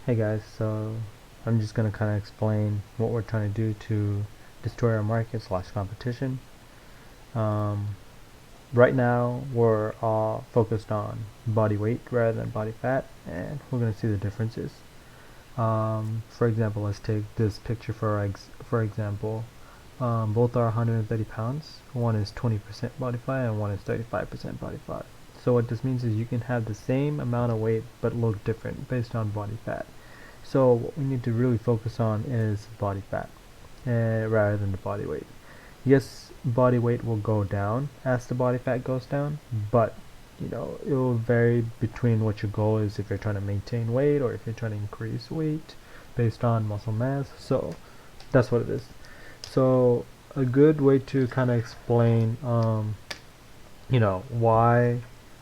Hey guys, so I'm just gonna kind of explain what we're trying to do to destroy our market slash competition. Um, right now, we're all focused on body weight rather than body fat, and we're gonna see the differences. For example, let's take this picture for example. Both are 130 pounds. One is 20% body fat and one is 35% body fat. So what this means is you can have the same amount of weight but look different based on body fat. So what we need to really focus on is body fat rather than the body weight. Yes, body weight will go down as the body fat goes down, but it will vary between what your goal is if you're trying to maintain weight or if you're trying to increase weight based on muscle mass. So that's what it is. So a good way to kind of explain, why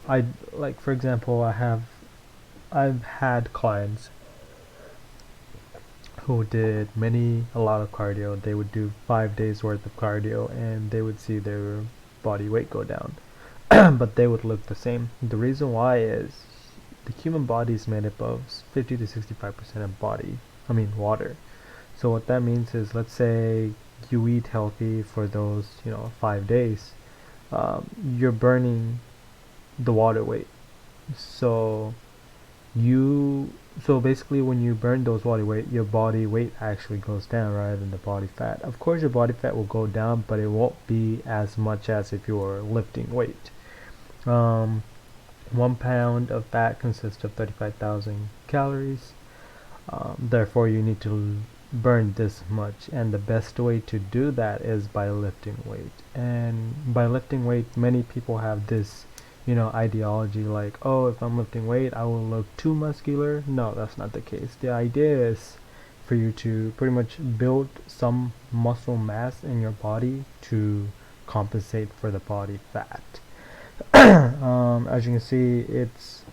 I like, for example, I've had clients who did a lot of cardio. They would do 5 days worth of cardio and they would see their body weight go down, but they would look the same. The reason why is the human body is made up of 50 to 65% of water. So what that means is, let's say you eat healthy for those 5 days, you're burning the water weight. So you so basically when you burn those body weight, your body weight actually goes down rather than the body fat. Of course your body fat will go down, but it won't be as much as if you were lifting weight. um, 1 pound of fat consists of 35,000 calories. Therefore you need to burn this much, and the best way to do that is by lifting weight. And by lifting weight, many people have this ideology like, oh, if I'm lifting weight I will look too muscular. No, that's not the case. The idea is for you to pretty much build some muscle mass in your body to compensate for the body fat. As you can see, it's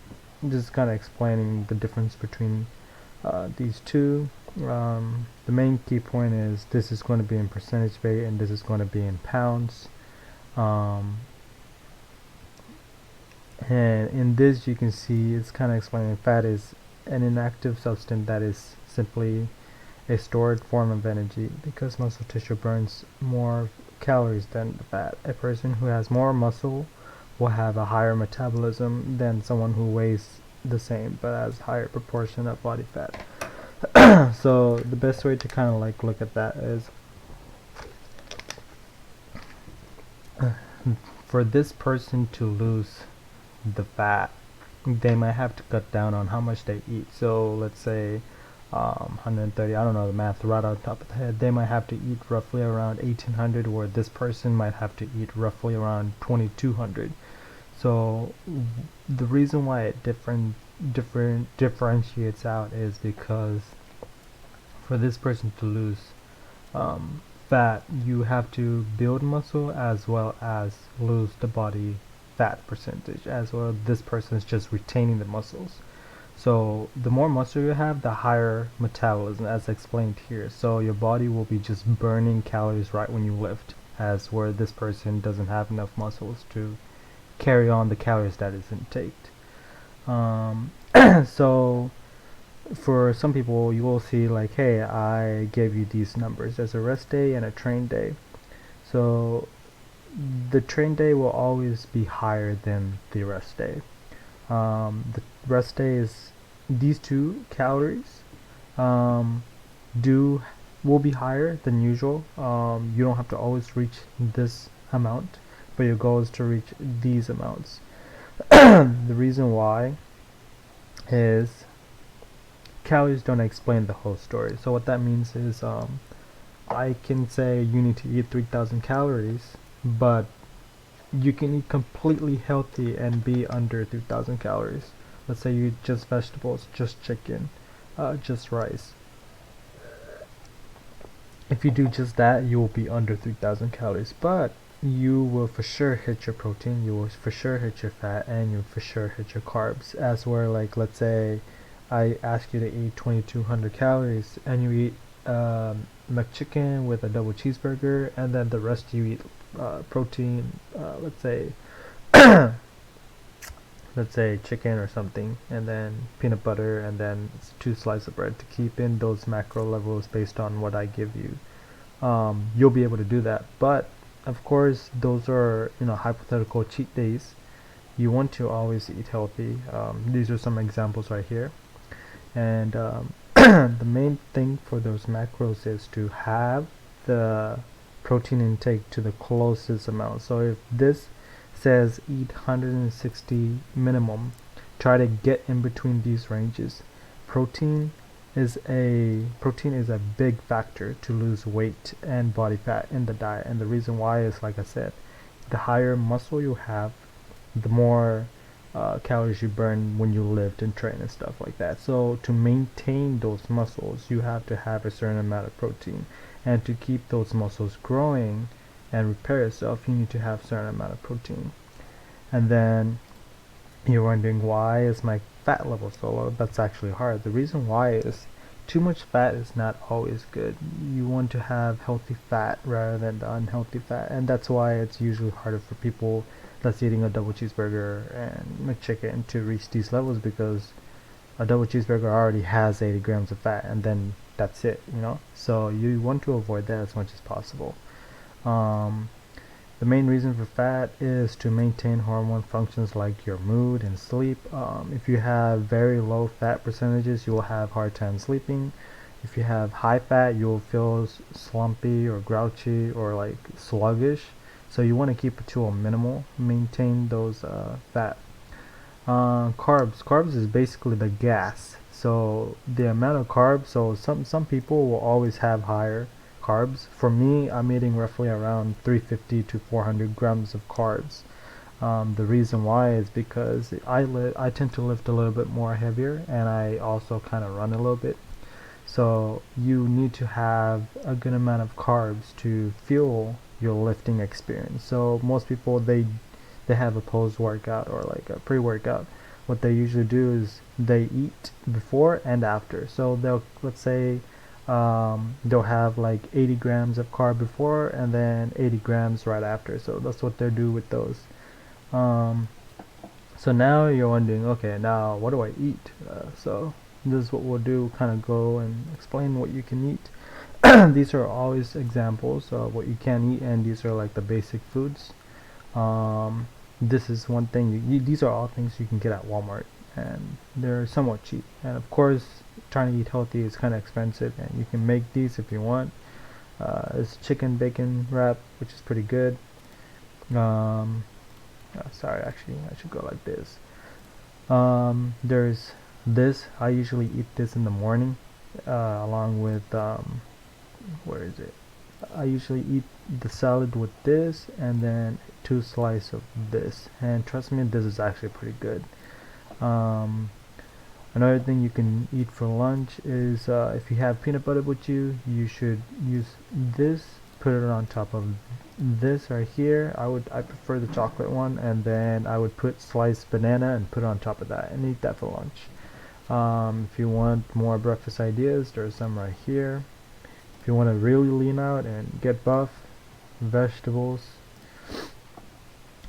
just kind of explaining the difference between these two. The main key point is this is going to be in percentage weight and this is going to be in pounds. Um, and in this you can see it's kind of explaining fat is an inactive substance that is simply a stored form of energy because muscle tissue burns more calories than the fat. A person who has more muscle will have a higher metabolism than someone who weighs the same but has higher proportion of body fat. So the best way to kind of like look at that is for this person to lose the fat, they might have to cut down on how much they eat. So let's say 130, I don't know the math right on top of the head, they might have to eat roughly around 1800, where this person might have to eat roughly around 2200. So the reason why it differentiates out is because for this person to lose fat, you have to build muscle as well as lose the body fat percentage as well. This person is just retaining the muscles. So the more muscle you have, the higher metabolism, as explained here. So your body will be just burning calories right when you lift, as where this person doesn't have enough muscles to carry on the calories that is intaked. So for some people you will see like, hey, I gave you these numbers. There's a rest day and a train day. So the train day will always be higher than the rest day. The rest day is these two calories um, do will be higher than usual. You don't have to always reach this amount, but your goal is to reach these amounts. The reason why is calories don't explain the whole story. So what that means is, I can say you need to eat 3,000 calories, but you can eat completely healthy and be under 3,000 calories. Let's say you eat just vegetables, just chicken, just rice. If you do just that, you will be under 3,000 calories, but you will for sure hit your protein, you will for sure hit your fat, and you will for sure hit your carbs. As where, like, let's say I ask you to eat 2,200 calories and you eat McChicken with a double cheeseburger, and then the rest you eat protein, let's say let's say chicken or something, and then peanut butter, and then 2 slices of bread to keep in those macro levels based on what I give you. You'll be able to do that. But of course, those are, hypothetical cheat days. You want to always eat healthy. These are some examples right here. And the main thing for those macros is to have the protein intake to the closest amount. So if this says eat 160 minimum, try to get in between these ranges. Protein is a big factor to lose weight and body fat in the diet, and the reason why is, like I said, the higher muscle you have, the more calories you burn when you lift and train and stuff like that. So to maintain those muscles, you have to have a certain amount of protein, and to keep those muscles growing and repair itself, you need to have a certain amount of protein. And then you're wondering, why is my fat level so low? That's actually hard. The reason why is too much fat is not always good. You want to have healthy fat rather than the unhealthy fat, and that's why it's usually harder for people that's eating a double cheeseburger and McChicken to reach these levels, because a double cheeseburger already has 80 grams of fat, and then that's it. So you want to avoid that as much as possible. The main reason for fat is to maintain hormone functions like your mood and sleep. If you have very low fat percentages, you will have hard time sleeping. If you have high fat, you'll feel slumpy or grouchy or like sluggish. So you want to keep it to a minimal, maintain those fat. Carbs is basically the gas. So the amount of carbs, so some people will always have higher carbs. For me, I'm eating roughly around 350 to 400 grams of carbs. The reason why is because I tend to lift a little bit more heavier, and I also kind of run a little bit. So you need to have a good amount of carbs to fuel your lifting experience. So most people, they have a post workout or like a pre-workout. What they usually do is they eat before and after. So let's say they'll have like 80 grams of carb before and then 80 grams right after. So that's what they do with those. So now you're wondering, okay, now what do I eat? So this is what we'll do, kind of go and explain what you can eat. These are always examples of what you can eat, and these are like the basic foods. This is one thing, these are all things you can get at Walmart, and they're somewhat cheap. And of course, trying to eat healthy is kind of expensive, and you can make these if you want. It's chicken bacon wrap, which is pretty good. Sorry, actually I should go like this. There's this. I usually eat this in the morning, along with where is it? I usually eat the salad with this, and then 2 slices of this. And trust me, this is actually pretty good. Another thing you can eat for lunch is, if you have peanut butter with you, you should use this. Put it on top of this right here. I prefer the chocolate one, and then I would put sliced banana and put it on top of that and eat that for lunch. If you want more breakfast ideas, there's some right here. If you want to really lean out and get buff, vegetables.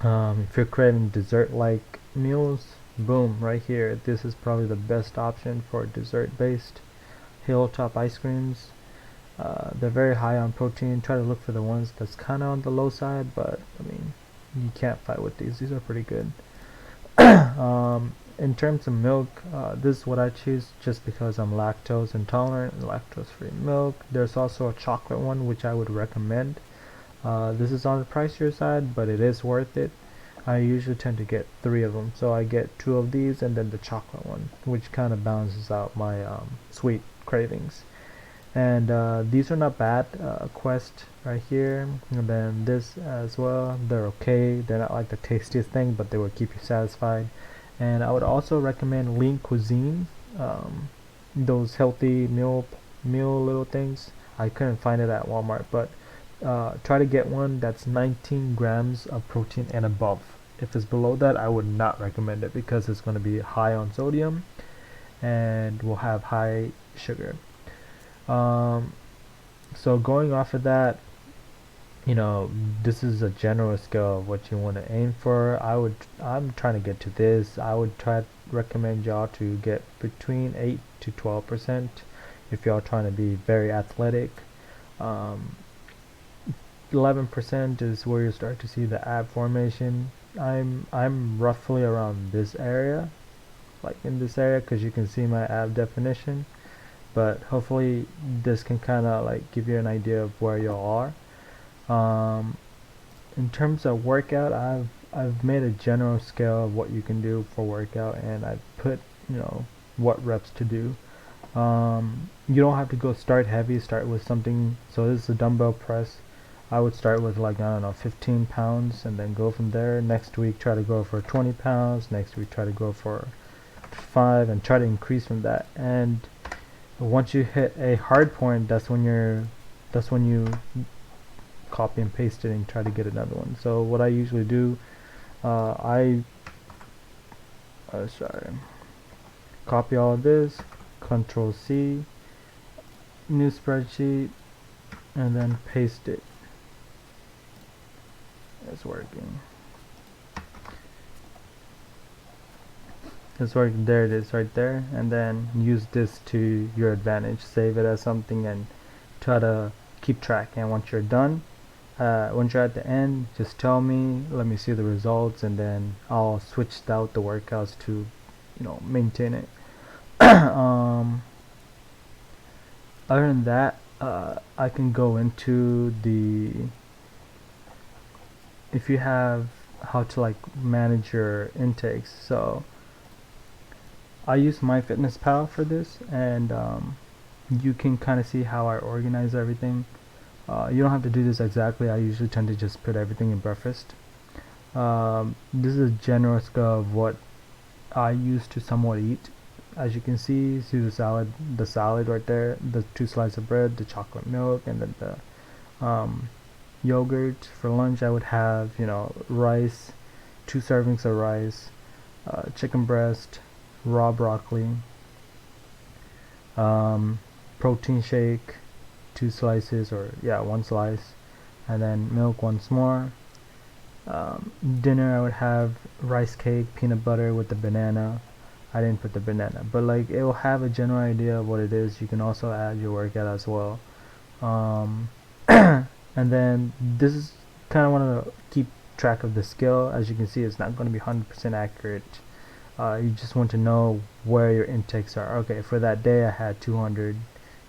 If you're craving dessert-like meals, boom, right here. This is probably the best option for dessert-based Hilltop ice creams. They're very high on protein. Try to look for the ones that's kind of on the low side, but I mean, you can't fight with these. These are pretty good. In terms of milk, this is what I choose just because I'm lactose intolerant and lactose-free milk. There's also a chocolate one which I would recommend. This is on the pricier side, but it is worth it. I usually tend to get 3 of them, so I get 2 of these and then the chocolate one, which kind of balances out my sweet cravings. And these are not bad. Quest right here, and then this as well. They're okay. They're not like the tastiest thing, but they will keep you satisfied. And I would also recommend Lean Cuisine, those healthy meal little things. I couldn't find it at Walmart, but try to get one that's 19 grams of protein and above. If it's below that, I would not recommend it because it's going to be high on sodium and will have high sugar. So going off of that, you know, this is a general scale of what you want to aim for. I'm trying to get to this. I would try to recommend y'all to get between 8 to 12% if y'all trying to be very athletic. um, 11% is where you start to see the ab formation. I'm roughly around this area, like in this area, because you can see my ab definition. But hopefully this can kind of like give you an idea of where y'all are. In terms of workout, I've made a general scale of what you can do for workout, and I've put, you know, what reps to do. You don't have to go start heavy. Start with something. So this is a dumbbell press. I would start with, like, I don't know, 15 pounds, and then go from there. Next week try to go for 20 pounds. Next week try to go for 5, and try to increase from that. And once you hit a hard point, that's when you copy and paste it and try to get another one. So what I usually do, I sorry, copy all of this, Control C, new spreadsheet, and then paste it. It's working. It's working. There it is, right there. And then use this to your advantage. Save it as something and try to keep track. And once you're done, once you're at the end, just tell me, let me see the results, and then I'll switch out the workouts to, you know, maintain it. Other than that, I can go into the, if you have, how to like manage your intakes. So I use MyFitnessPal for this, and you can kind of see how I organize everything. You don't have to do this exactly. I usually tend to just put everything in breakfast. This is a general scale of what I used to somewhat eat. As you can see the salad right there, the 2 slices of bread, the chocolate milk, and then the yogurt. For lunch I would have, you know, rice, 2 servings of rice, chicken breast, raw broccoli, protein shake, 2 slices, or yeah, 1 slice, and then milk once more. Dinner I would have rice cake, peanut butter with the banana. I didn't put the banana, but like it will have a general idea of what it is. You can also add your workout as well. And then this is kind of want to keep track of the skill. As you can see, it's not going to be 100% accurate. You just want to know where your intakes are. Okay, for that day I had 200,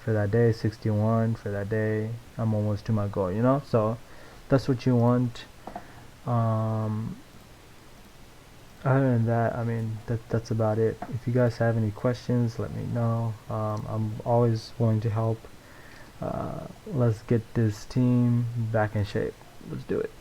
for that day 61, for that day I'm almost to my goal, you know. So that's what you want. Other than that, I mean, that's about it. If you guys have any questions, let me know. I'm always willing to help. Let's get this team back in shape. Let's do it.